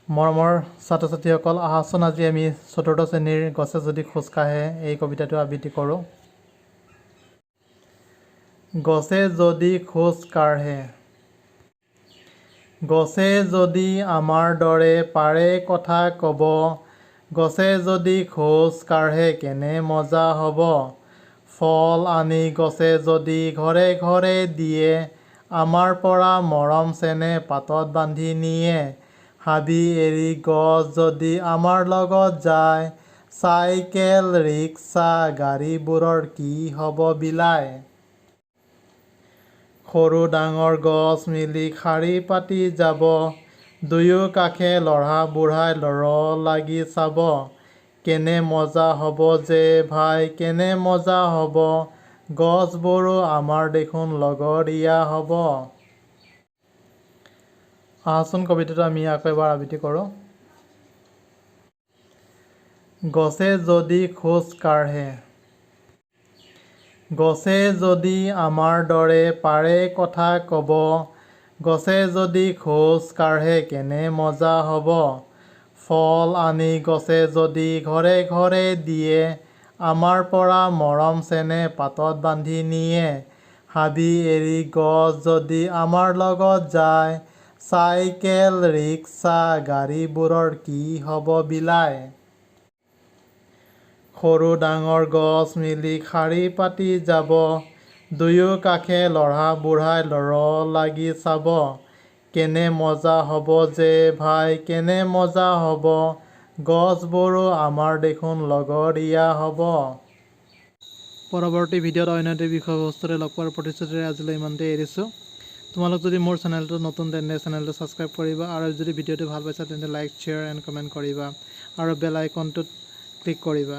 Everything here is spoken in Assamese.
মৰমৰ ছাত্ৰ ছাত্ৰীসকল আহাচোন আজি আমি চতুৰ্থ শ্ৰেণীৰ গছে যদি খোজ কাঢ়ে এই কবিতাটো আবৃত্তি কৰোঁ। গছে যদি খোজ কাঢ়ে। গছে যদি আমাৰ দৰে পাৰে কথা ক'ব, গছে যদি খোজ কাঢ়ে কেনে মজা হ'ব। ফল আনি গছে যদি ঘৰে ঘৰে দিয়ে, আমাৰ পৰা মৰম চেনেহ পাতত বান্ধি নিয়ে। হাবি এৰি গছ যদি আমাৰ লগত যায়, চাইকেল ৰিক্সা গাড়ীবোৰৰ কি হ'ব বিলাই। সৰু ডাঙৰ গছ মিলি শাৰী পাতি যাব, দুয়ো কাষে ল'ৰা বুঢ়াই লৰ লাগি চাব। কেনে মজা হ'ব যে ভাই কেনে মজা হ'ব, গছবোৰো আমাৰ দেখোন লগৰীয়া হ'ব। আহাচোন কবিতাটো আমি আকৌ এবাৰ আবৃত্তি কৰোঁ। গছে যদি খোজ কাঢ়ে। গছে যদি আমাৰ দৰে পাৰে কথা ক'ব, গছে যদি খোজ কাঢ়ে কেনে মজা হ'ব। ফল আনি গছে যদি ঘৰে ঘৰে দিয়ে, আমাৰ পৰা মৰম চেনেহ পাতত বান্ধি নিয়ে। হাবি এৰি গছ যদি আমাৰ লগত যায়, চাইকেল ৰিক্সা গাড়ীবোৰৰ কি হ'ব বিলাই। সৰু ডাঙৰ গছ মিলি শাৰী পাতি যাব, দুয়ো কাষে ল'ৰা বুঢ়াই লৰ লাগি চাব। কেনে মজা হ'ব যে ভাই কেনে মজা হ'ব, গছবোৰো আমাৰ দেখোন লগৰীয়া হ'ব। পৰৱৰ্তী ভিডিঅ'ত অন্য এটি বিষয়বস্তুৰে লগ পোৱাৰ প্ৰতিশ্ৰুতিৰে আজিলৈ ইমানতে এৰিছোঁ। তোমালোক যদি মোৰ চেনেলটো নতুন তেন্তে চেনেলটো ছাবস্ক্ৰাইব কৰিবা, আৰু যদি ভিডিঅ'টো ভাল পাইছা তেন্তে লাইক শ্বেয়াৰ এণ্ড কমেণ্ট কৰিবা, আৰু বেল আইকনটোত ক্লিক কৰিবা।